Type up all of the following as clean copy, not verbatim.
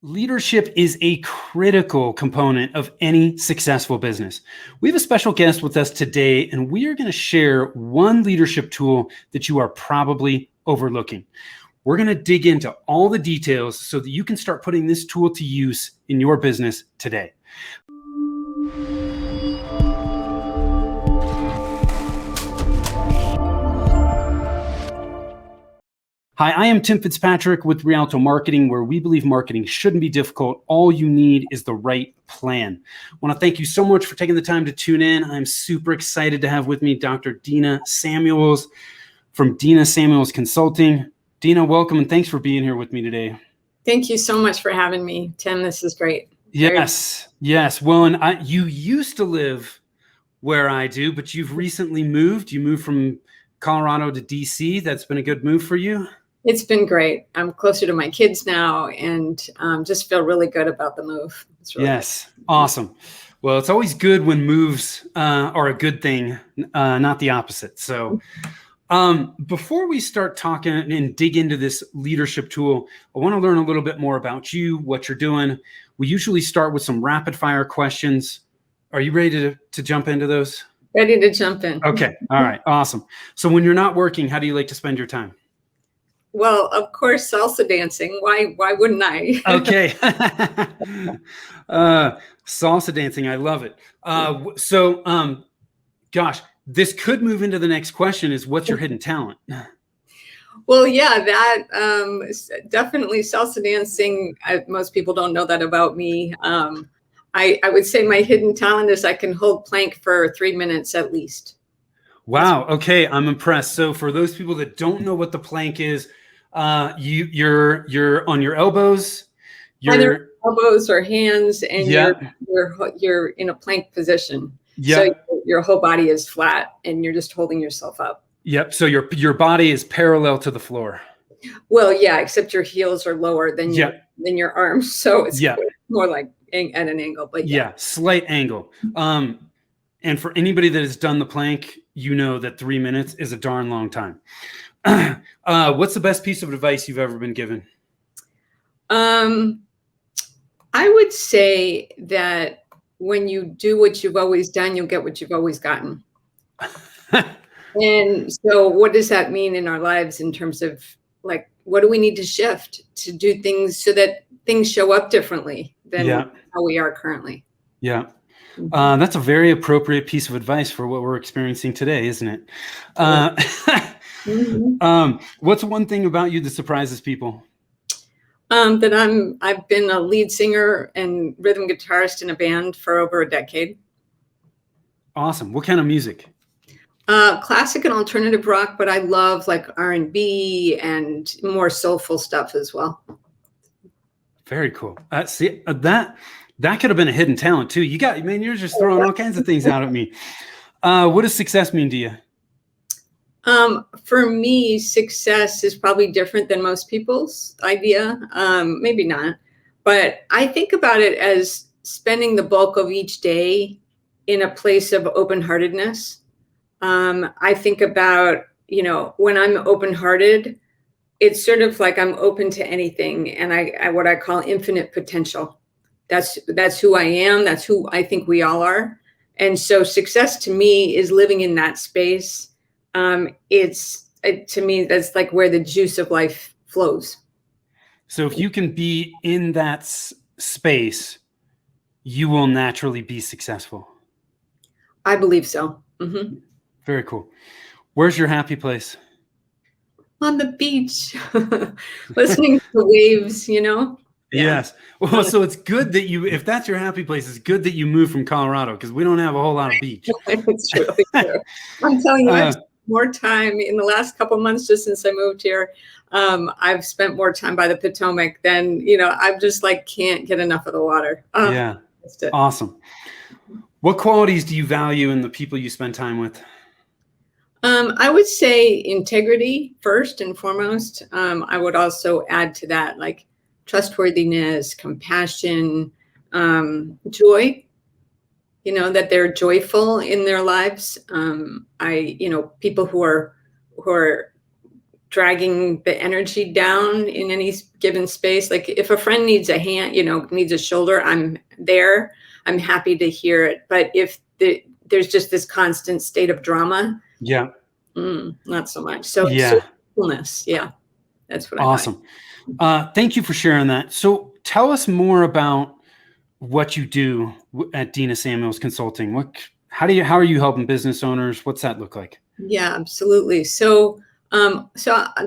Leadership is a critical component of any successful business. We have a special guest with us today, and we are going to share one leadership tool that you are probably overlooking. We're going to dig into all the details so that you can start putting this tool to use in your business today. Hi, I am Tim Fitzpatrick with Rialto Marketing, where we believe marketing shouldn't be difficult. All you need is the right plan. I want to thank you so much for taking the time to tune in. I'm super excited to have with me Dr. Dena Samuels from Dena Samuels Consulting. Dena, welcome, and thanks for being here with me today. Thank you so much for having me, Tim. This is great. Yes. Well, and you used to live where I do, but you've recently moved. You moved from Colorado to DC. That's been a good move for you? It's been great. I'm closer to my kids now and just feel really good about the move. Really yes. Good. Awesome. Well, it's always good when moves are a good thing, not the opposite. So before we start talking and dig into this leadership tool, I want to learn a little bit more about you, what you're doing. We usually start with some rapid fire questions. Are you ready to jump into those? Ready to jump in. Okay. All right. Awesome. So when you're not working, how do you like to spend your time? Well, of course, salsa dancing. Why wouldn't I? Okay. Salsa dancing. I love it. Gosh, this could move into the next question is what's your hidden talent? Well, yeah, that definitely salsa dancing. Most people don't know that about me. I would say my hidden talent is I can hold plank for 3 minutes at least. Wow. Okay. I'm impressed. So for those people that don't know what the plank is, you're on your elbows, either elbows or hands, and you're in a plank position. So your whole body is flat and you're just holding yourself up. Yep. So your body is parallel to the floor. Well, yeah, except your heels are lower than your arms. So it's more like at an angle, but slight angle. And for anybody that has done the plank, you know that 3 minutes is a darn long time. What's the best piece of advice you've ever been given? I would say that when you do what you've always done, you'll get what you've always gotten. And so what does that mean in our lives in terms of like, what do we need to shift to do things so that things show up differently than how we are currently? Yeah. That's a very appropriate piece of advice for what we're experiencing today, isn't it? What's one thing about you that surprises people? That I've been a lead singer and rhythm guitarist in a band for over a decade. Awesome. What kind of music? Classic and alternative rock, but I love like R&B and more soulful stuff as well. Very cool. See, that could have been a hidden talent too. You're just throwing all kinds of things out at me. What does success mean to you? For me, success is probably different than most people's idea. Maybe not, but I think about it as spending the bulk of each day in a place of open-heartedness. I think about, when I'm open-hearted, it's sort of like I'm open to anything, and I what I call infinite potential. That's who I am. That's who I think we all are. And so success to me is living in that space. To me, that's like where the juice of life flows. So if you can be in that space, you will naturally be successful. I believe so. Mm-hmm. Very cool. Where's your happy place? On the beach, listening to the waves, Yes. Well, so it's good that if that's your happy place, it's good that you moved from Colorado because we don't have a whole lot of beach. It's really true. I'm telling you, I've spent more time in the last couple of months just since I moved here. I've spent more time by the Potomac than, I'm just like, can't get enough of the water. Awesome. What qualities do you value in the people you spend time with? I would say integrity first and foremost. I would also add to that, like trustworthiness, compassion, joy, that they're joyful in their lives. People who are dragging the energy down in any given space. Like if a friend needs a hand, needs a shoulder, I'm there. I'm happy to hear it. But if there's just this constant state of drama, Yeah. Not so much. So Yeah. coolness. Yeah. That's what Awesome. I find. Thank you for sharing that. So tell us more about what you do at Dena Samuels Consulting. How are you helping business owners? What's that look like? Yeah, absolutely. So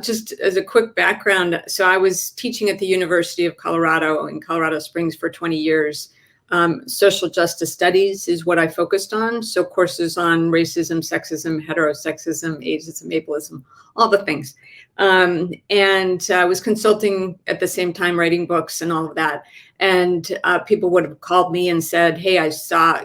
just as a quick background, so I was teaching at the University of Colorado in Colorado Springs for 20 years. Social justice studies is what I focused on. So courses on racism, sexism, heterosexism, ageism, ableism, all the things. And I was consulting at the same time, writing books and all of that. And people would have called me and said, hey, I saw,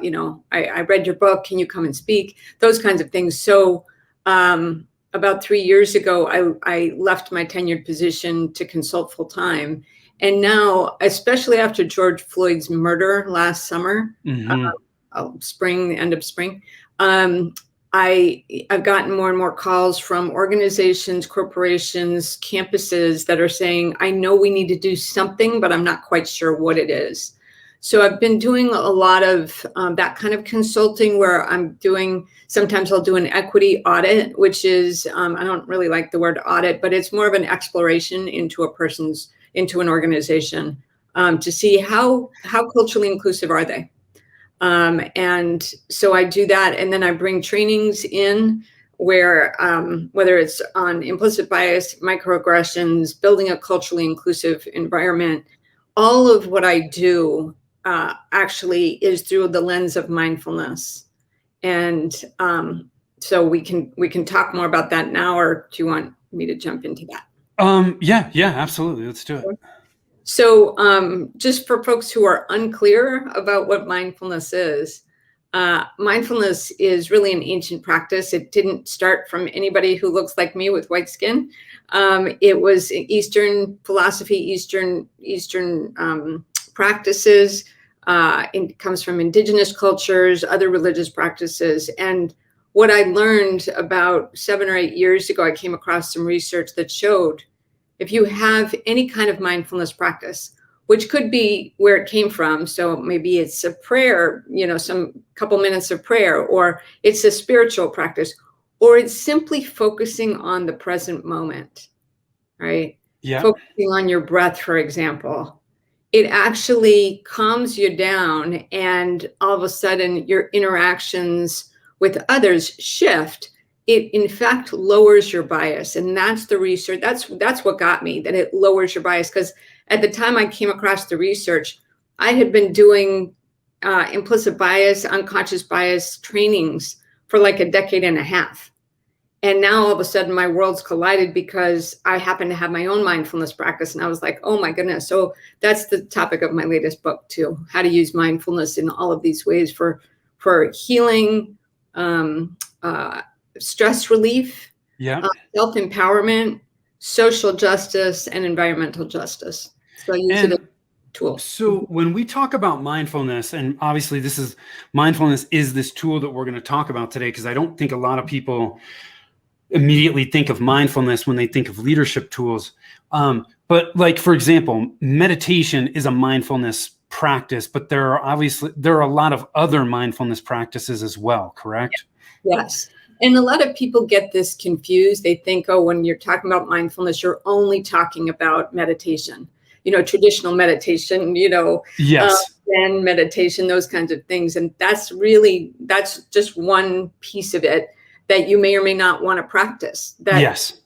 I read your book. Can you come and speak? Those kinds of things. So about 3 years ago, I left my tenured position to consult full time. And now, especially after George Floyd's murder last summer, end of spring, I've gotten more and more calls from organizations, corporations, campuses that are saying, I know we need to do something, but I'm not quite sure what it is. So I've been doing a lot of that kind of consulting where sometimes I'll do an equity audit, which is, I don't really like the word audit, but it's more of an exploration into an organization to see how culturally inclusive are they. And so I do that. And then I bring trainings in where, whether it's on implicit bias, microaggressions, building a culturally inclusive environment, all of what I do actually is through the lens of mindfulness. And so we can talk more about that now, or do you want me to jump into that? Yeah, absolutely. Let's do it. So just for folks who are unclear about what mindfulness is really an ancient practice. It didn't start from anybody who looks like me with white skin. It was Eastern philosophy, Eastern practices. It comes from indigenous cultures, other religious practices. And what I learned about 7 or 8 years ago, I came across some research that showed if you have any kind of mindfulness practice, which could be where it came from. So maybe it's a prayer, some couple minutes of prayer, or it's a spiritual practice, or it's simply focusing on the present moment, right? Yeah. Focusing on your breath, for example. It actually calms you down, and all of a sudden your interactions with others shift. It in fact lowers your bias. And that's the research. That's what got me, that it lowers your bias. Because at the time I came across the research, I had been doing implicit bias, unconscious bias trainings for like a decade and a half. And now all of a sudden my worlds collided because I happen to have my own mindfulness practice. And I was like, oh my goodness. So that's the topic of my latest book too, how to use mindfulness in all of these ways for healing, stress relief, self-empowerment, social justice, and environmental justice. So I use it as a tool. So when we talk about mindfulness, and obviously mindfulness is this tool that we're going to talk about today, because I don't think a lot of people immediately think of mindfulness when they think of leadership tools. But like, for example, meditation is a mindfulness practice, but there are a lot of other mindfulness practices as well, correct? Yes. And a lot of people get this confused. They think, oh, when you're talking about mindfulness, you're only talking about meditation, traditional meditation, yes. Zen meditation, those kinds of things. And that's just one piece of it that you may or may not want to practice. Yes.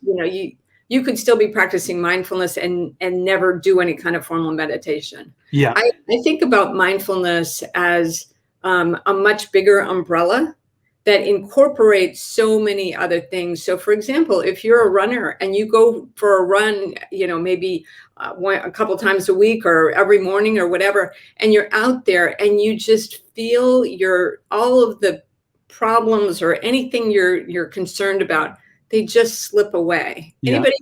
You could still be practicing mindfulness and never do any kind of formal meditation. Yeah. I think about mindfulness as a much bigger umbrella that incorporates so many other things. So for example, if you're a runner and you go for a run, maybe a couple times a week or every morning or whatever, and you're out there and you just feel all of the problems or anything you're concerned about, they just slip away. Yeah. Anybody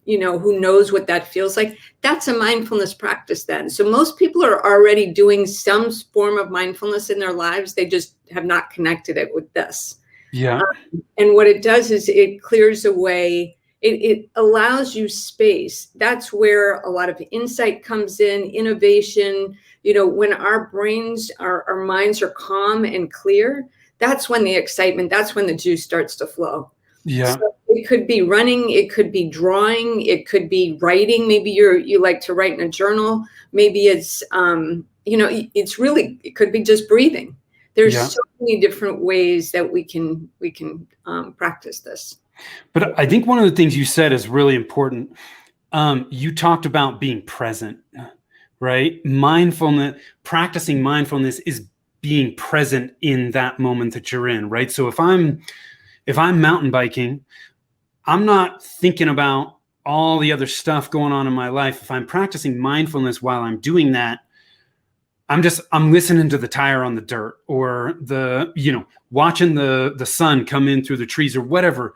who knows what that feels like, that's a mindfulness practice then. So most people are already doing some form of mindfulness in their lives. They just have not connected it with this. Yeah. And what it does is it clears away, It allows you space. That's where a lot of insight comes in, innovation. When our brains, our minds are calm and clear, that's when the excitement, that's when the juice starts to flow. Yeah. So it could be running, it could be drawing, it could be writing. Maybe you like to write in a journal. Maybe it's it could be just breathing. There's so many different ways that we can practice this. But I think one of the things you said is really important. You talked about being present, right? Practicing mindfulness is being present in that moment that you're in, right? So if I'm mountain biking, I'm not thinking about all the other stuff going on in my life. If I'm practicing mindfulness while I'm doing that, I'm listening to the tire on the dirt, or watching the sun come in through the trees, or whatever.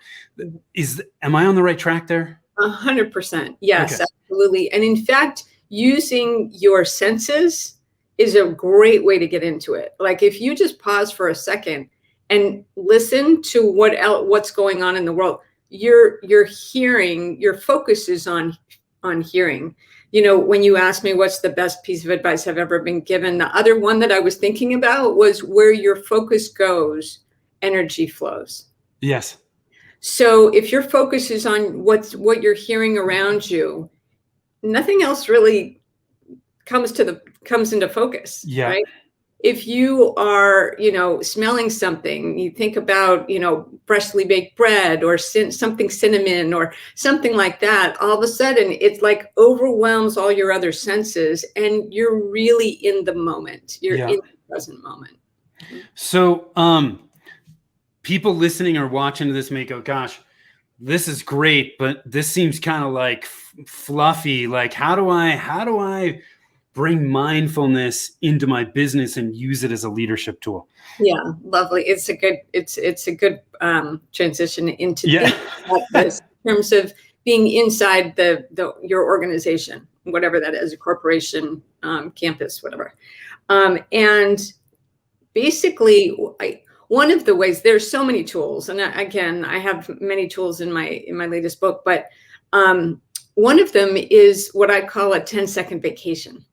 Am I on the right track there? 100%. Yes, Okay. Absolutely. And in fact, using your senses is a great way to get into it. Like if you just pause for a second and listen to what's going on in the world, your hearing, your focus is on hearing. When you asked me what's the best piece of advice I've ever been given, the other one that I was thinking about was where your focus goes, energy flows. Yes. So if your focus is on what you're hearing around you, nothing else really comes into focus. Yeah. Right? If you are, smelling something, you think about, freshly baked bread or something cinnamon or something like that, all of a sudden it's like overwhelms all your other senses and you're really in the moment. You're in the present moment. So people listening or watching this may go, gosh, this is great, but this seems kind of like fluffy. Like, how do I bring mindfulness into my business and use it as a leadership tool? Yeah, lovely. It's a good transition into this in terms of being inside your organization, whatever that is, a corporation, campus, whatever. And basically, one of the ways, there's so many tools, and again, I have many tools in my latest book, but one of them is what I call a 10-second vacation.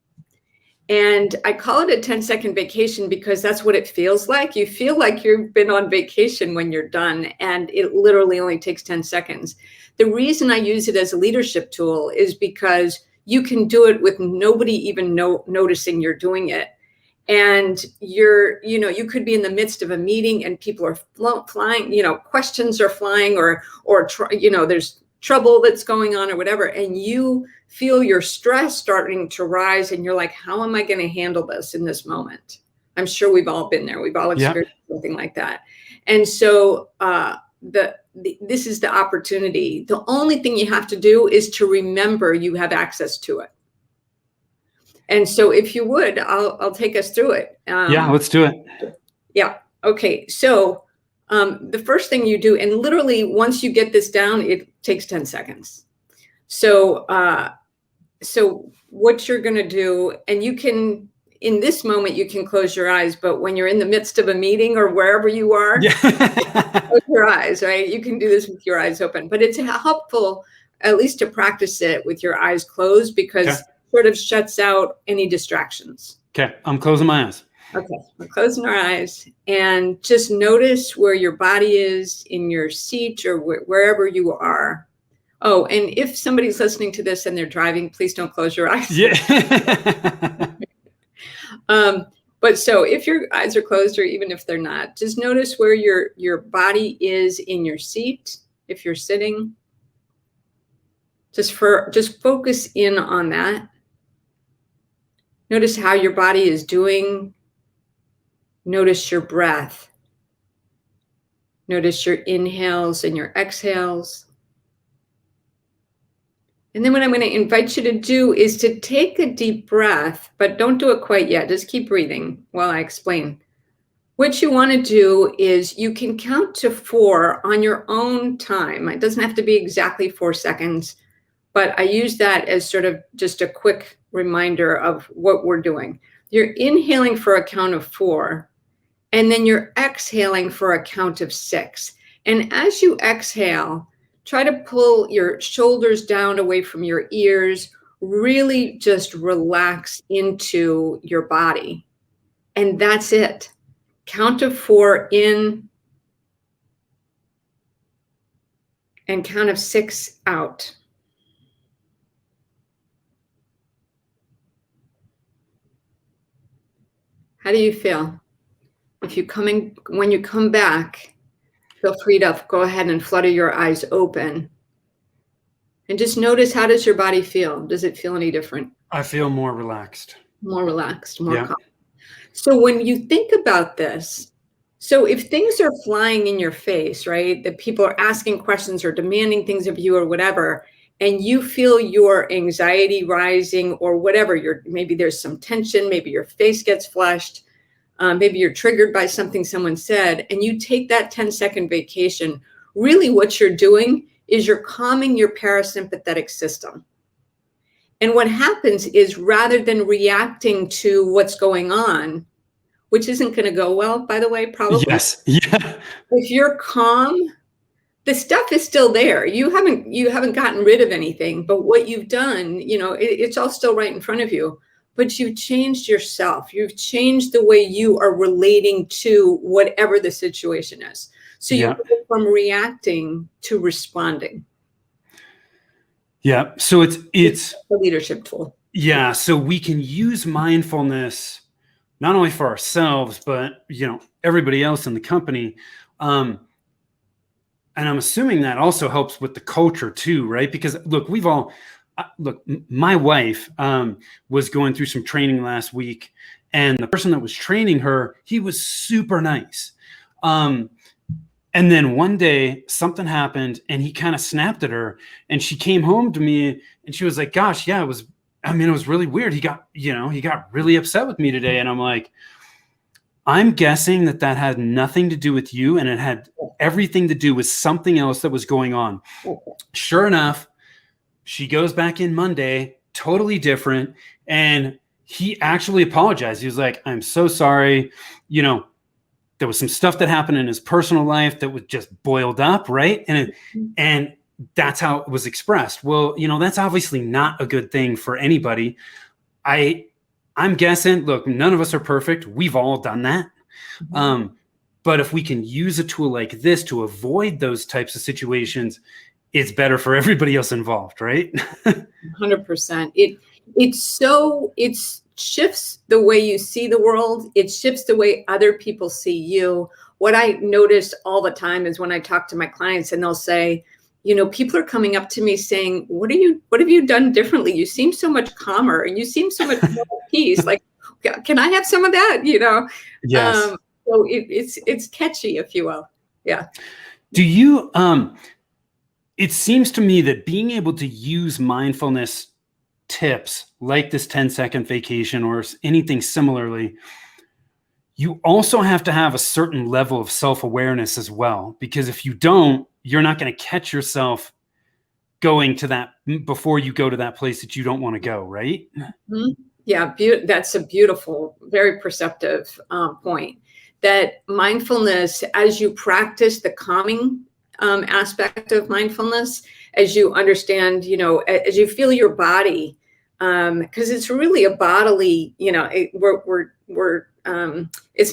And I call it a 10-second vacation because that's what it feels like. You feel like you've been on vacation when you're done, and it literally only takes 10 seconds. The reason I use it as a leadership tool is because you can do it with nobody even noticing you're doing it. And you could be in the midst of a meeting and people are flying, questions are flying or there's trouble that's going on or whatever. And you feel your stress starting to rise and you're like, how am I going to handle this in this moment? I'm sure we've all been there. We've all experienced something like that. And so this is the opportunity. The only thing you have to do is to remember you have access to it. And so if you would, I'll take us through it. Let's do it. Yeah. Okay. So the first thing you do, and literally once you get this down, it takes 10 seconds. So what you're going to do, and you can, in this moment, you can close your eyes, but when you're in the midst of a meeting or wherever you are, close your eyes, right? You can do this with your eyes open, but it's helpful at least to practice it with your eyes closed because sort of shuts out any distractions. Okay, I'm closing my eyes. Okay, we're closing our eyes and just notice where your body is in your seat or wherever you are. Oh, and if somebody's listening to this and they're driving, please don't close your eyes. Yeah. But so if your eyes are closed or even if they're not, just notice where your body is in your seat. If you're sitting, just focus in on that. Notice how your body is doing. Notice your breath. Notice your inhales and your exhales. And then what I'm going to invite you to do is to take a deep breath, but don't do it quite yet. Just keep breathing while I explain. What you want to do is you can count to 4 on your own time. It doesn't have to be exactly 4 seconds, but I use that as sort of just a quick reminder of what we're doing. You're inhaling for a count of 4, and then you're exhaling for a count of 6. And as you exhale, Try to pull your shoulders down away from your ears. Really just relax into your body. And that's it. Count of 4 in and count of 6 out. How do you feel? When you come back, feel free to go ahead and flutter your eyes open. And just notice, how does your body feel? Does it feel any different? I feel more relaxed. More relaxed, more Yeah. calm. So when you think about this, so if things are flying in your face, right, that people are asking questions or demanding things of you or whatever, and you feel your anxiety rising or whatever, maybe there's some tension, maybe your face gets flushed, maybe you're triggered by something someone said, and you take that 10-second vacation, really what you're doing is you're calming your parasympathetic system. And what happens is, rather than reacting to what's going on, which isn't going to go well, by the way, probably. Yes. Yeah. If you're calm, the stuff is still there. You haven't gotten rid of anything, but what you've done, it's all still right in front of you, but you've changed yourself. You've changed the way you are relating to whatever the situation is. So you go from reacting to responding. Yeah. So it's a leadership tool. Yeah. So we can use mindfulness not only for ourselves, but everybody else in the company. And I'm assuming that also helps with the culture too, right? Because look, my wife was going through some training last week, and the person that was training her, he was super nice. And then one day something happened and he kind of snapped at her, and she came home to me and she was like, gosh, yeah, it was really weird. He got really upset with me today. And I'm like, I'm guessing that had nothing to do with you, and it had everything to do with something else that was going on. Sure enough, she goes back in Monday, totally different. And he actually apologized. He was like, I'm so sorry. There was some stuff that happened in his personal life that was just boiled up. Right. And that's how it was expressed. Well, that's obviously not a good thing for anybody. I'm guessing, look, none of us are perfect. We've all done that. Mm-hmm. But if we can use a tool like this to avoid those types of situations, it's better for everybody else involved, right? 100%. It shifts the way you see the world. It shifts the way other people see you. What I notice all the time is when I talk to my clients and they'll say, people are coming up to me saying, what have you done differently? You seem so much calmer and you seem so much more at peace. Like, can I have some of that? Yes. So it's catchy, if you will. Yeah. Do you, it seems to me that being able to use mindfulness tips like this 10-second vacation or anything similarly, you also have to have a certain level of self-awareness as well, because if you don't, you're not going to catch yourself going to that before you go to that place that you don't want to go, right? Mm-hmm. Yeah, that's a beautiful, very perceptive point. That mindfulness, as you practice the calming aspect of mindfulness, as you understand, as you feel your body, because it's really a bodily, it's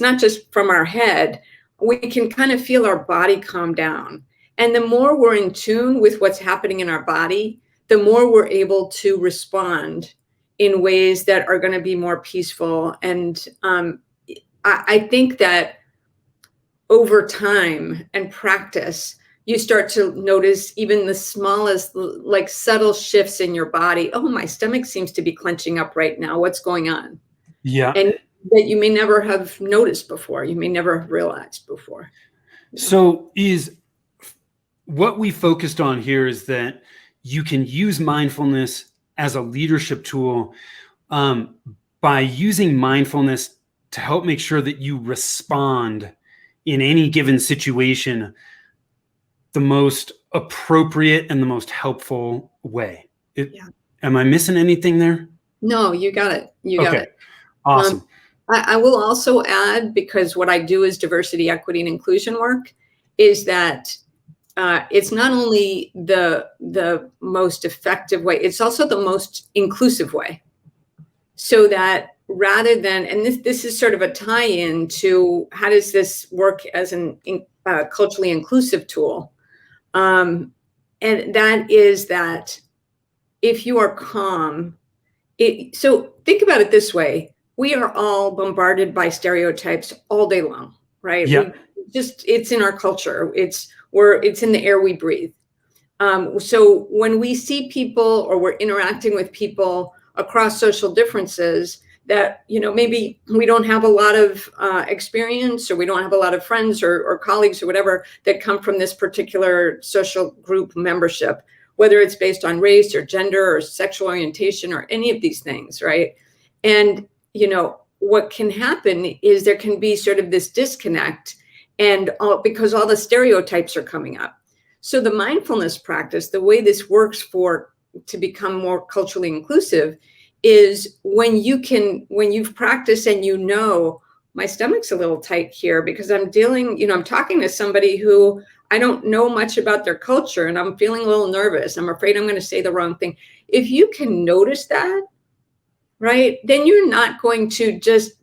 not just from our head. We can kind of feel our body calm down. And the more we're in tune with what's happening in our body, the more we're able to respond in ways that are going to be more peaceful. And I think that over time and practice, you start to notice even the smallest, like subtle shifts in your body. Oh, my stomach seems to be clenching up right now. What's going on? Yeah. And that you may never have noticed before. You may never have realized before. So is what we focused on here is that you can use mindfulness as a leadership tool by using mindfulness to help make sure that you respond in any given situation the most appropriate and the most helpful way. Am I missing anything there? No, you got it. You got it. Awesome. I will also add, because what I do is diversity, equity, and inclusion work, is that it's not only the most effective way, it's also the most inclusive way. So that rather than, and this is sort of a tie-in to how does this work as an culturally inclusive tool, and that is that if you are calm, so think about it this way: we are all bombarded by stereotypes all day long, right? Yeah. It's in our culture. It's in the air we breathe. So when we see people or we're interacting with people across social differences that, maybe we don't have a lot of experience, or we don't have a lot of friends or colleagues or whatever that come from this particular social group membership, whether it's based on race or gender or sexual orientation or any of these things, right? And, what can happen is there can be sort of this disconnect, and because all the stereotypes are coming up. So the mindfulness practice, the way this works to become more culturally inclusive, is when you've practiced and my stomach's a little tight here because I'm talking to somebody who I don't know much about their culture, and I'm feeling a little nervous. I'm afraid I'm going to say the wrong thing. If you can notice that, right, then you're not going to just,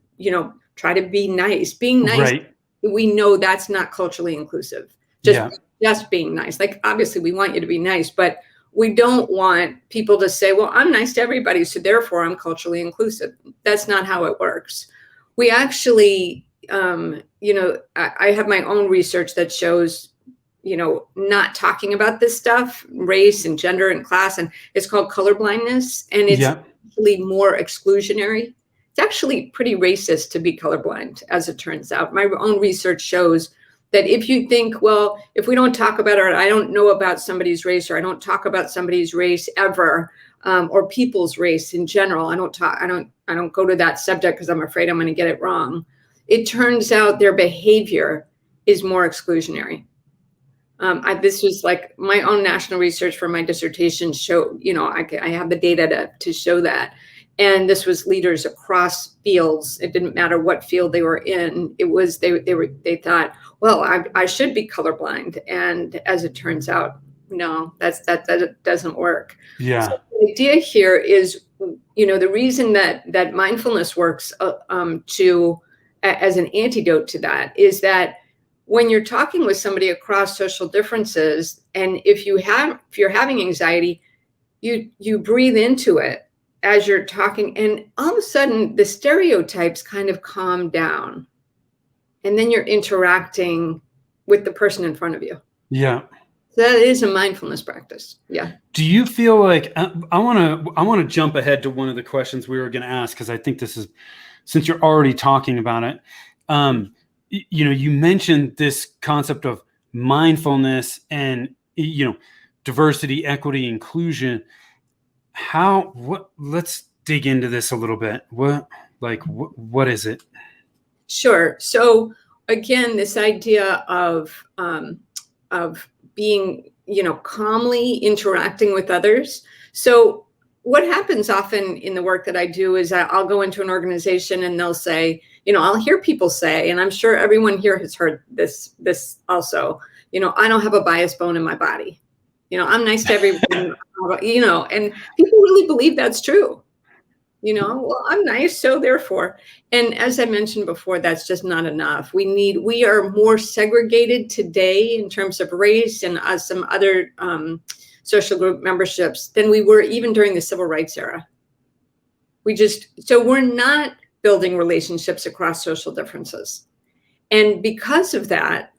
try to be nice. Being nice, Right. we know that's not culturally inclusive. Just being nice. Like, obviously we want you to be nice, but we don't want people to say, well, I'm nice to everybody, so therefore I'm culturally inclusive. That's not how it works. We actually, I have my own research that shows, not talking about this stuff, race and gender and class, and it's called colorblindness, and it's actually more exclusionary. It's actually pretty racist to be colorblind, as it turns out. My own research shows that if you think, well, if we don't talk about it, or I don't know about somebody's race, or I don't talk about somebody's race ever, or people's race in general, I don't go to that subject because I'm afraid I'm going to get it wrong. It turns out their behavior is more exclusionary. This was like my own national research for my dissertation showed, I have the data to show that. And this was leaders across fields. It didn't matter what field they were in. It was, they thought, well, I should be colorblind. And as it turns out, no, that doesn't work. Yeah. So the idea here is, the reason that mindfulness works as an antidote to that is that when you're talking with somebody across social differences, and if you're having anxiety, you breathe into it as you're talking, and all of a sudden the stereotypes kind of calm down, and then you're interacting with the person in front of you. Yeah. So that is a mindfulness practice. Yeah. Do you feel like I want to jump ahead to one of the questions we were going to ask, because I think this is, since you're already talking about it, you mentioned this concept of mindfulness and, diversity, equity, inclusion. Let's dig into this a little bit. What is it? Sure. So again, this idea of being, calmly interacting with others. So what happens often in the work that I do is I'll go into an organization and they'll say, I'll hear people say, and I'm sure everyone here has heard this also, I don't have a bias bone in my body. I'm nice to everyone, and people really believe that's true. Well, I'm nice, so therefore. And as I mentioned before, that's just not enough. We are more segregated today in terms of race and some other social group memberships than we were even during the civil rights era. So we're not building relationships across social differences. And because of that,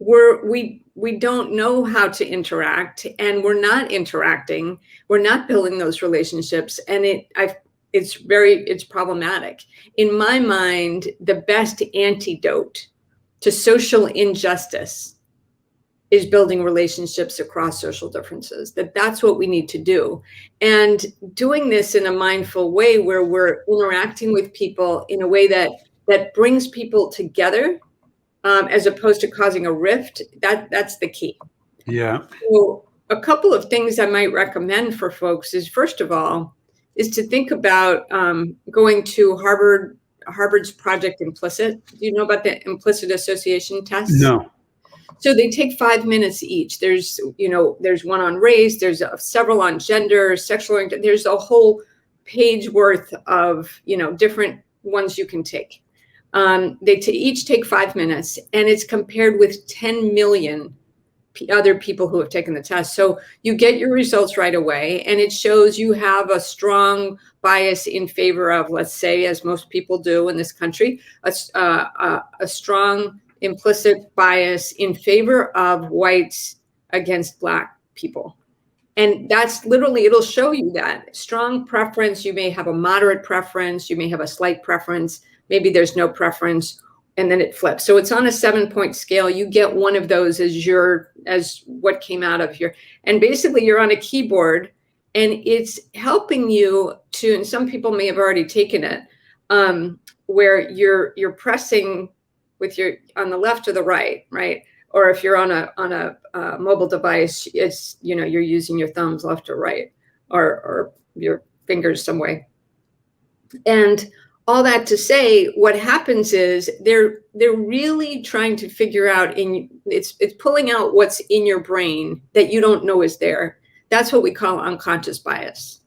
we don't know how to interact, and we're not interacting. We're not building those relationships, and it's problematic. In my mind, the best antidote to social injustice is building relationships across social differences. That's what we need to do. And doing this in a mindful way where we're interacting with people in a way that brings people together, as opposed to causing a rift, that's the key. Yeah. So a couple of things I might recommend for folks is, first of all, is to think about going to Harvard's Project Implicit. Do you know about the implicit association test? No. So they take 5 minutes each. There's one on race, there's several on gender, sexual, there's a whole page worth of, different ones you can take. They each take 5 minutes, and it's compared with 10 million other people who have taken the test. So you get your results right away, and it shows you have a strong bias in favor of, let's say, as most people do in this country, a strong implicit bias in favor of whites against Black people. And that's literally, it'll show you that strong preference. You may have a moderate preference, you may have a slight preference, maybe there's no preference, and then it flips. So it's on a 7-point scale. You get one of those as what came out of here. And basically you're on a keyboard, and it's helping you to, and some people may have already taken it, where you're pressing with your, on the left or the right, or if you're on a mobile device, it's, you're using your thumbs left or right, or your fingers some way. And all that to say, what happens is they're really trying to figure out, it's pulling out what's in your brain that you don't know is there. That's what we call unconscious bias,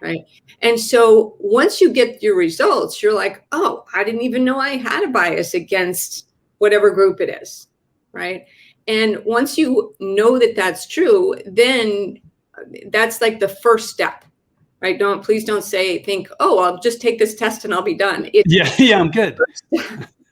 right? And so once you get your results, you're like, oh, I didn't even know I had a bias against whatever group it is, right? And once you know that that's true, then that's like the first step, right? Please don't think, oh, I'll just take this test and I'll be done. I'm good.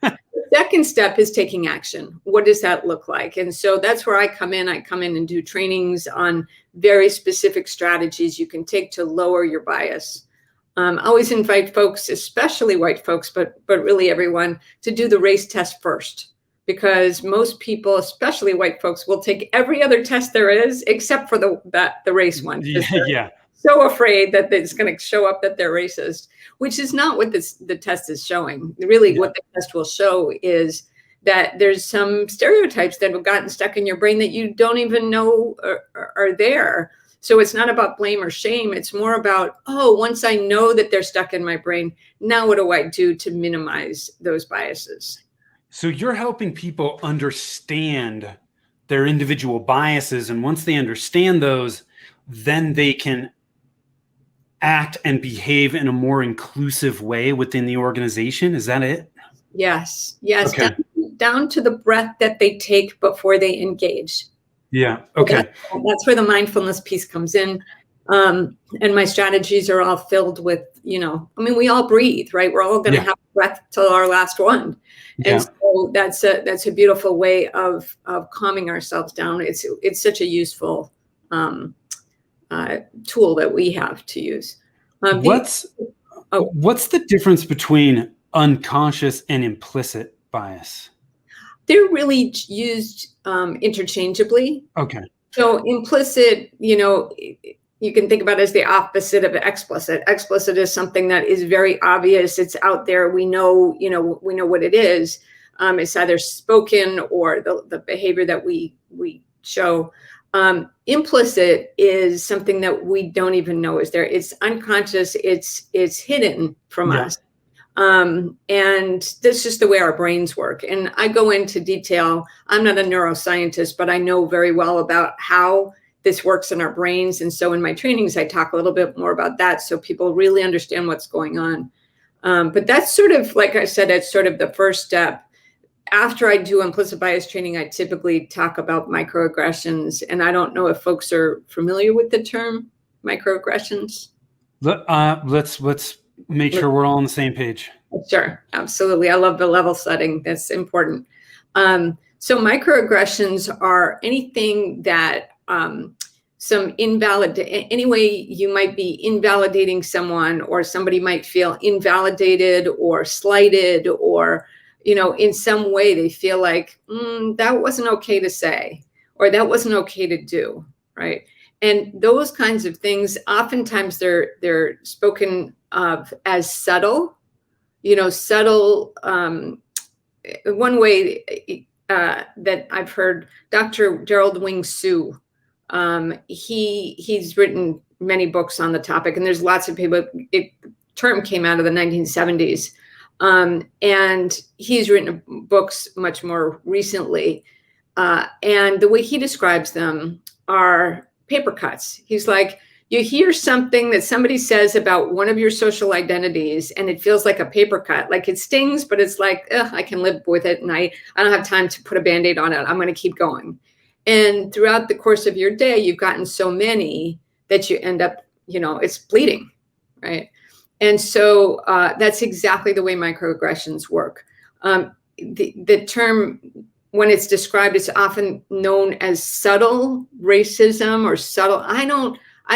The second step is taking action. What does that look like? And so that's where I come in. I come in and do trainings on very specific strategies you can take to lower your bias. I always invite folks, especially white folks, but really everyone, to do the race test first, because most people, especially white folks, will take every other test there is except for the race one. Yeah. So afraid that it's going to show up that they're racist, which is not what the test is showing. Really, what the test will show is that there's some stereotypes that have gotten stuck in your brain that you don't even know are there. So it's not about blame or shame. It's more about, oh, once I know that they're stuck in my brain, now what do I do to minimize those biases? So you're helping people understand their individual biases. And once they understand those, then they can act and behave in a more inclusive way within the organization. Is that it? Yes. Okay. Down to the breath that they take before they engage. Yeah. Okay. That's where the mindfulness piece comes in. And my strategies are all filled with, we all breathe, right? We're all going to have breath till our last one. And so that's a beautiful way of calming ourselves down. It's such a useful tool that we have to use. What's the difference between unconscious and implicit bias? They're really used interchangeably. Okay. So implicit, you can think about it as the opposite of explicit. Explicit is something that is very obvious. It's out there. We know what it is. It's either spoken or the behavior that we show. Implicit is something that we don't even know is there. It's unconscious. It's hidden from us. And this is the way our brains work. And I go into detail. I'm not a neuroscientist, but I know very well about how this works in our brains. And so in my trainings, I talk a little bit more about that so people really understand what's going on. But that's sort of, like I said, it's sort of the first step. After I do implicit bias training, I typically talk about microaggressions. And I don't know if folks are familiar with the term microaggressions. Let's make sure we're all on the same page. Sure, absolutely. I love the level setting. That's important. So microaggressions are anything that any way you might be invalidating someone, or somebody might feel invalidated or slighted, or in some way they feel like that wasn't okay to say, or that wasn't okay to do, right? And those kinds of things, oftentimes they're spoken of as subtle. Subtle. One way that I've heard, Dr. Gerald Wing Sue, he's written many books on the topic, and there's lots of people. The term came out of the 1970s. And he's written books much more recently. And the way he describes them are paper cuts. He's like, you hear something that somebody says about one of your social identities, and it feels like a paper cut. Like it stings, but it's like, I can live with it, and I don't have time to put a Band-Aid on it. I'm going to keep going. And throughout the course of your day, you've gotten so many that you end up, it's bleeding, right? And so that's exactly the way microaggressions work. The term, when it's described, it's often known as subtle racism or subtle. I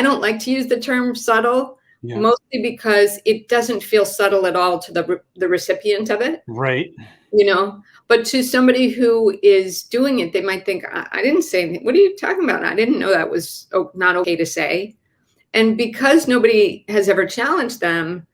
don't like to use the term subtle, mostly because it doesn't feel subtle at all to the recipient of it. Right. But to somebody who is doing it, they might think, I didn't say anything. What are you talking about? I didn't know that was not okay to say. And because nobody has ever challenged them,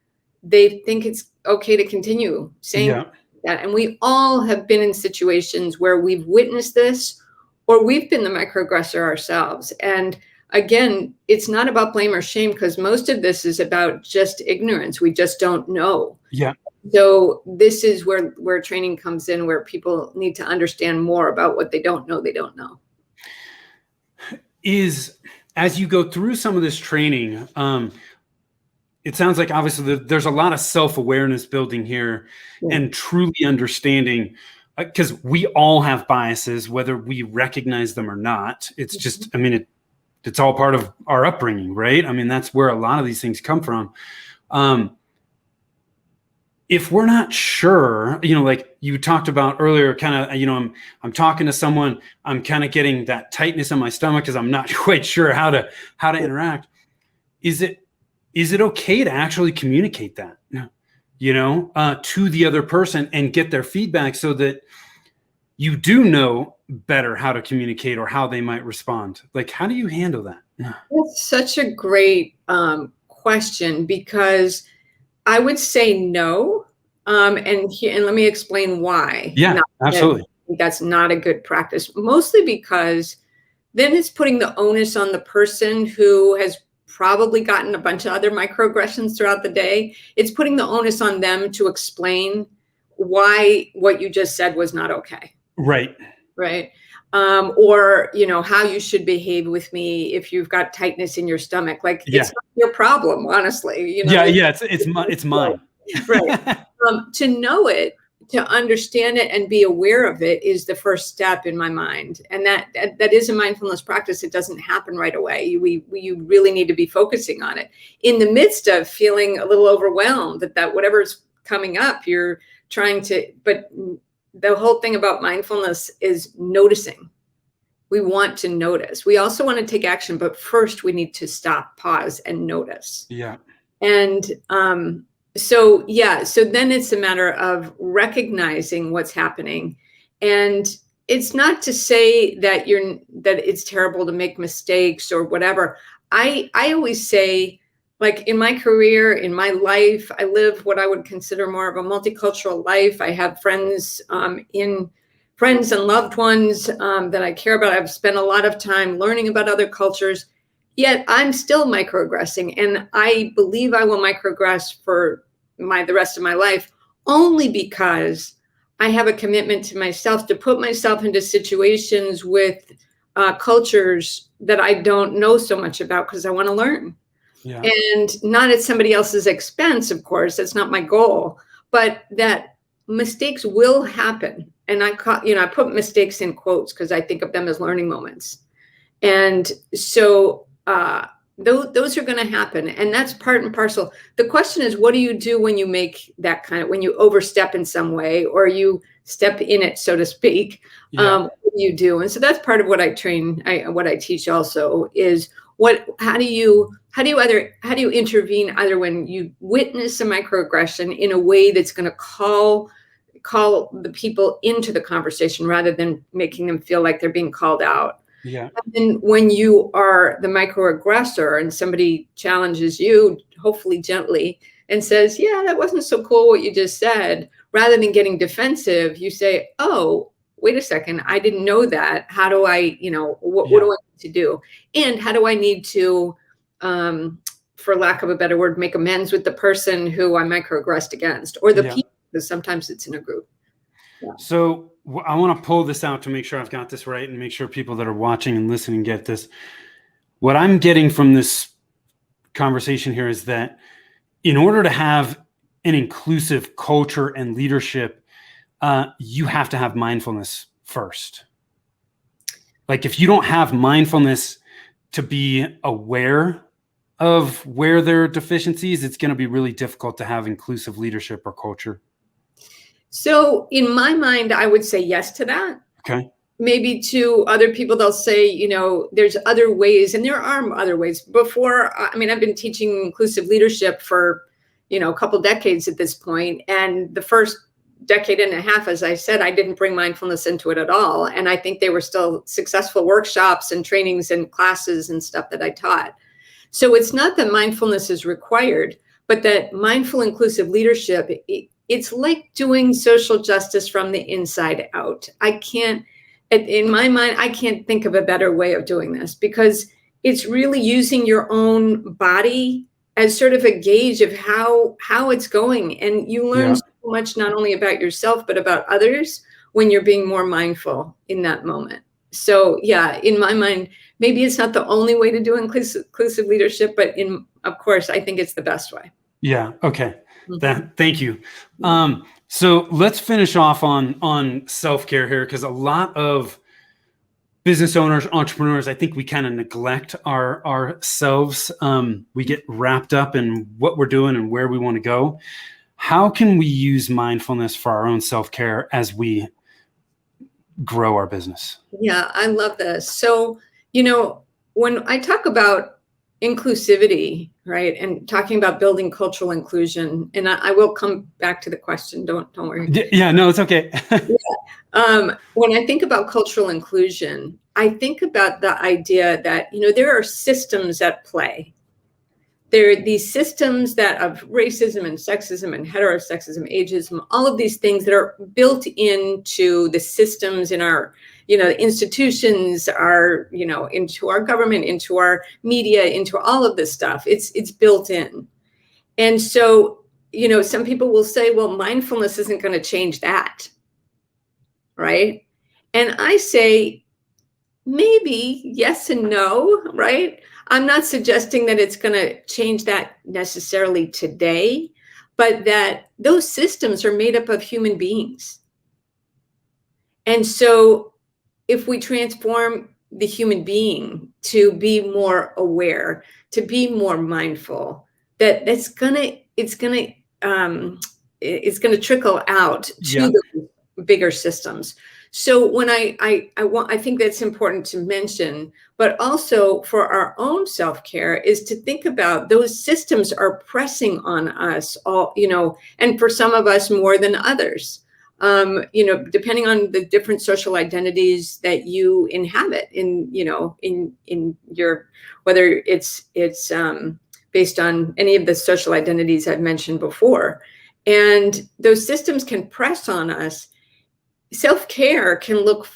they think it's okay to continue saying that. And we all have been in situations where we've witnessed this, or we've been the microaggressor ourselves. And again, it's not about blame or shame, because most of this is about just ignorance. We just don't know. Yeah. So this is where training comes in, where people need to understand more about what they don't know. As you go through some of this training, it sounds like obviously there's a lot of self-awareness building here and truly understanding, because we all have biases, whether we recognize them or not. It's just, it's all part of our upbringing, right? That's where a lot of these things come from. If we're not sure, like you talked about earlier, kind of, I'm talking to someone, I'm kind of getting that tightness in my stomach because I'm not quite sure how to interact. Is it okay to actually communicate that, to the other person and get their feedback so that you do know better how to communicate or how they might respond? Like, how do you handle that? That's such a great question, because I would say no. And let me explain why. Yeah, absolutely. That's not a good practice, mostly because then it's putting the onus on the person who has probably gotten a bunch of other microaggressions throughout the day. It's putting the onus on them to explain why what you just said was not okay. Right. Right. Or, how you should behave with me if you've got tightness in your stomach. Like, it's not your problem, honestly. It's mine. Right. To know it, to understand it and be aware of it is the first step in my mind. And that is a mindfulness practice. It doesn't happen right away. You really need to be focusing on it in the midst of feeling a little overwhelmed that whatever's coming up, you're trying to, but the whole thing about mindfulness is noticing. We want to notice. We also want to take action, but first we need to stop, pause, and notice. Yeah. And so then it's a matter of recognizing what's happening. And it's not to say that it's terrible to make mistakes or whatever. I always say, like, in my career, in my life, I live what I would consider more of a multicultural life. I have friends friends and loved ones that I care about. I've spent a lot of time learning about other cultures, yet I'm still microaggressing. And I believe I will microaggress for the rest of my life, only because I have a commitment to myself to put myself into situations with cultures that I don't know so much about, because I want to learn. Yeah. And not at somebody else's expense, of course. That's not my goal, but that mistakes will happen. And I put mistakes in quotes because I think of them as learning moments. And so those are going to happen. And that's part and parcel. The question is, what do you do when you make that when you overstep in some way, or you step in it, so to speak? Yeah. What do you do? And so that's part of what I what I teach also is how do you intervene either when you witness a microaggression in a way that's going to call the people into the conversation rather than making them feel like they're being called out. Yeah. And when you are the microaggressor and somebody challenges you, hopefully gently, and says, yeah, that wasn't so cool what you just said, rather than getting defensive, you say, oh, wait a second, I didn't know that. How do I, what do I need to do? And how do I need to, for lack of a better word, make amends with the person who I microaggressed against, or the people, because sometimes it's in a group. Yeah. So I want to pull this out to make sure I've got this right and make sure people that are watching and listening get this. What I'm getting from this conversation here is that in order to have an inclusive culture and leadership, you have to have mindfulness first. Like if you don't have mindfulness to be aware of where there are deficiencies, it's going to be really difficult to have inclusive leadership or culture. So in my mind, I would say yes to that. Okay. Maybe to other people, they'll say, there's other ways, and there are other ways. Before, I mean, I've been teaching inclusive leadership for, a couple decades at this point. And the first decade and a half, as I said, I didn't bring mindfulness into it at all. And I think they were still successful workshops and trainings and classes and stuff that I taught. So it's not that mindfulness is required, but that mindful inclusive leadership, it's like doing social justice from the inside out. In my mind, I can't think of a better way of doing this, because it's really using your own body as sort of a gauge of how it's going. And you learn so much, not only about yourself, but about others when you're being more mindful in that moment. So yeah, in my mind, maybe it's not the only way to do inclusive leadership, but of course, I think it's the best way. Yeah. Okay. Thank you. So let's finish off on self-care here, because a lot of business owners, entrepreneurs, I think we kind of neglect ourselves. We get wrapped up in what we're doing and where we want to go. How can we use mindfulness for our own self-care as we grow our business? Yeah, I love this. So, when I talk about inclusivity, right, and talking about building cultural inclusion, and I will come back to the question. Don't worry. Yeah, no, it's okay. When I think about cultural inclusion, I think about the idea that there are systems at play. There are these systems that of racism and sexism and heterosexism, ageism, all of these things that are built into the systems in our, institutions, our, into our government, into our media, into all of this stuff. It's built in. And so, some people will say, well, mindfulness isn't going to change that. Right. And I say, maybe yes and no, right? I'm not suggesting that it's going to change that necessarily today, but that those systems are made up of human beings. And so if we transform the human being to be more aware, to be more mindful, it's going to trickle out to the bigger systems. So when I think that's important to mention, but also for our own self-care, is to think about those systems are pressing on us all, and for some of us more than others, depending on the different social identities that you inhabit in your, whether it's based on any of the social identities I've mentioned before. And those systems can press on us. Self-care can look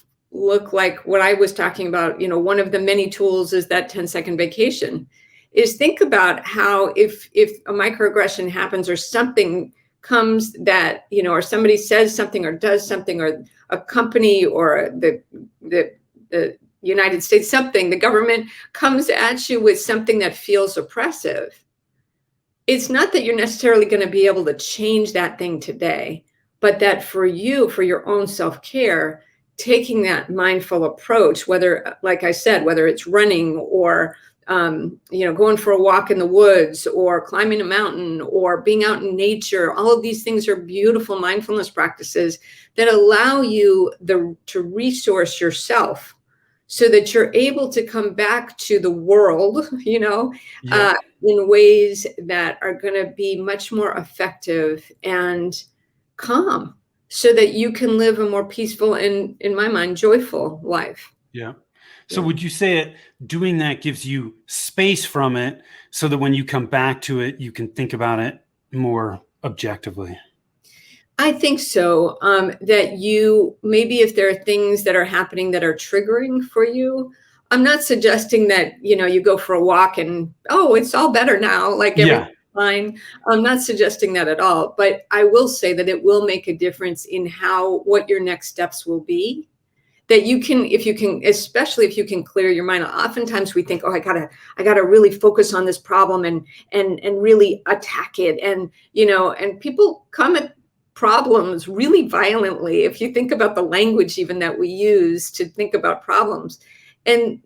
like what I was talking about. One of the many tools is that 10-second vacation. Is think about how if a microaggression happens, or something comes that, or somebody says something or does something, or a company or the United States, the government comes at you with something that feels oppressive. It's not that you're necessarily going to be able to change that thing today, but that for you, for your own self-care, taking that mindful approach, whether, like I said, whether it's running or, going for a walk in the woods, or climbing a mountain, or being out in nature, all of these things are beautiful mindfulness practices that allow you to resource yourself so that you're able to come back to the world, in ways that are going to be much more effective and calm, so that you can live a more peaceful and, in my mind, joyful life. Yeah. So would you say that doing that gives you space from it, so that when you come back to it, you can think about it more objectively? I think so. That you, maybe if there are things that are happening that are triggering for you, I'm not suggesting that, you go for a walk and, oh, it's all better now. Like fine. I'm not suggesting that at all, but I will say that it will make a difference in what your next steps will be. That you can, if you can, especially if you can clear your mind. Oftentimes we think, oh, I gotta really focus on this problem and really attack it. And people come at problems really violently. If you think about the language even that we use to think about problems. And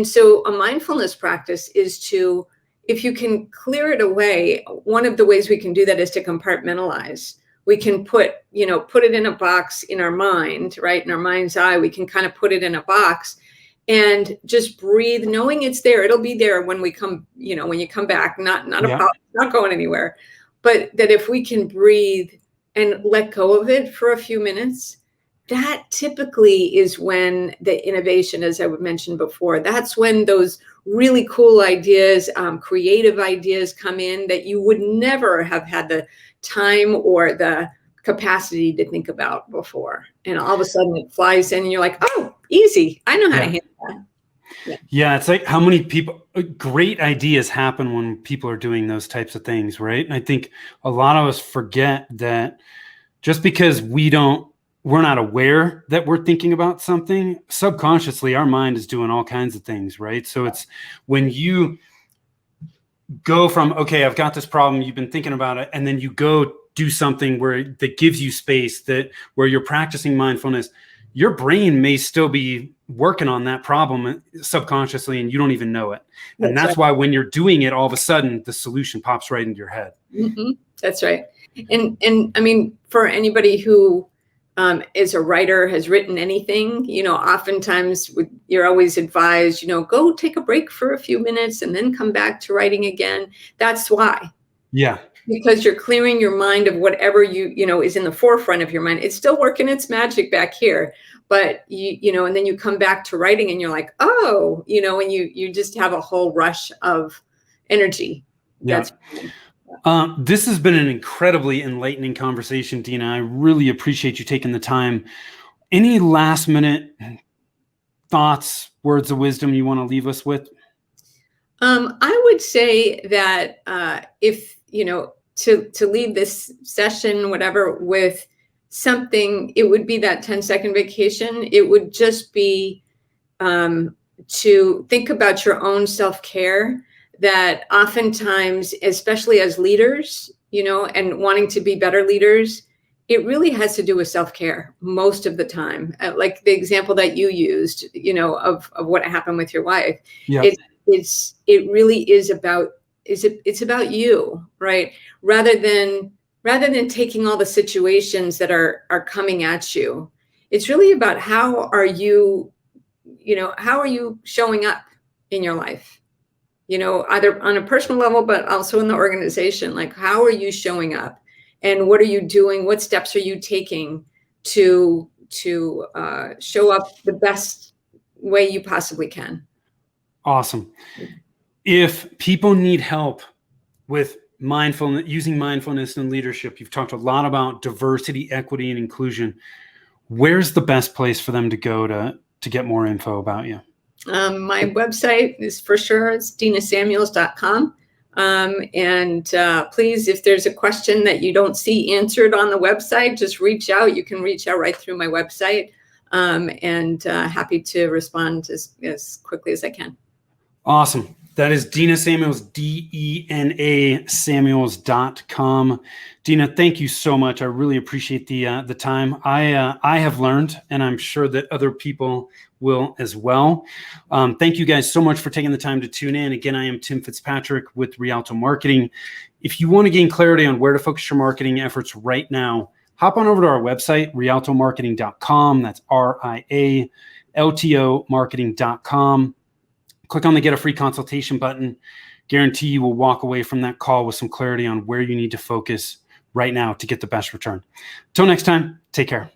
so a mindfulness practice is to, if you can clear it away, one of the ways we can do that is to compartmentalize. We can put it in a box in our mind, right? In our mind's eye, we can kind of put it in a box and just breathe, knowing it's there. It'll be there when we come, when you come back, not a problem, not going anywhere. But that if we can breathe and let go of it for a few minutes, that typically is when the innovation, as I mentioned before, that's when those really cool ideas, creative ideas come in that you would never have had the time or the capacity to think about before. And all of a sudden it flies in and you're like, oh, easy. I know how to handle that. Yeah, it's like how many people, great ideas happen when people are doing those types of things, right? And I think a lot of us forget that just because we're not aware that we're thinking about something, subconsciously, our mind is doing all kinds of things, right? So it's when you go from, okay, I've got this problem, you've been thinking about it, and then you go do something that gives you space, where you're practicing mindfulness, your brain may still be working on that problem subconsciously and you don't even know it. And that's why when you're doing it, all of a sudden the solution pops right into your head. Mm-hmm. That's right. And I mean, for anybody who is a writer, has written anything, oftentimes you're always advised, go take a break for a few minutes and then come back to writing again. That's why. Yeah. Because you're clearing your mind of whatever is in the forefront of your mind. It's still working its magic back here, but and then you come back to writing and you're like, oh, and you just have a whole rush of energy. Yeah. This has been an incredibly enlightening conversation, Dena. I really appreciate you taking the time. Any last minute thoughts, words of wisdom you want to leave us with? I would say that if, to leave this session, whatever, with something, it would be that 10-second vacation. It would just be to think about your own self-care, that oftentimes, especially as leaders, and wanting to be better leaders, it really has to do with self-care most of the time. Like the example that you used, of what happened with your wife. Yeah. It really is about, it's about you, right? Rather than taking all the situations that are coming at you. It's really about how are you showing up in your life? Either on a personal level, but also in the organization. Like, how are you showing up, and what are you doing? What steps are you taking to show up the best way you possibly can? Awesome. If people need help with mindfulness, using mindfulness in leadership, you've talked a lot about diversity, equity, and inclusion. Where's the best place for them to go to get more info about you? My website is for sure, it's denasamuels.com. And please, if there's a question that you don't see answered on the website, just reach out. You can reach out right through my website, and happy to respond as quickly as I can. Awesome. That is Dena Samuels, DENA Samuels.com. Dena, thank you so much. I really appreciate the time. I have learned, and I'm sure that other people will as well. Thank you guys so much for taking the time to tune in. Again, I am Tim Fitzpatrick with Rialto Marketing. If you want to gain clarity on where to focus your marketing efforts right now, hop on over to our website, rialtomarketing.com. That's RIALTO marketing.com. Click on the Get a Free Consultation button. Guarantee you will walk away from that call with some clarity on where you need to focus right now to get the best return. Till next time, take care.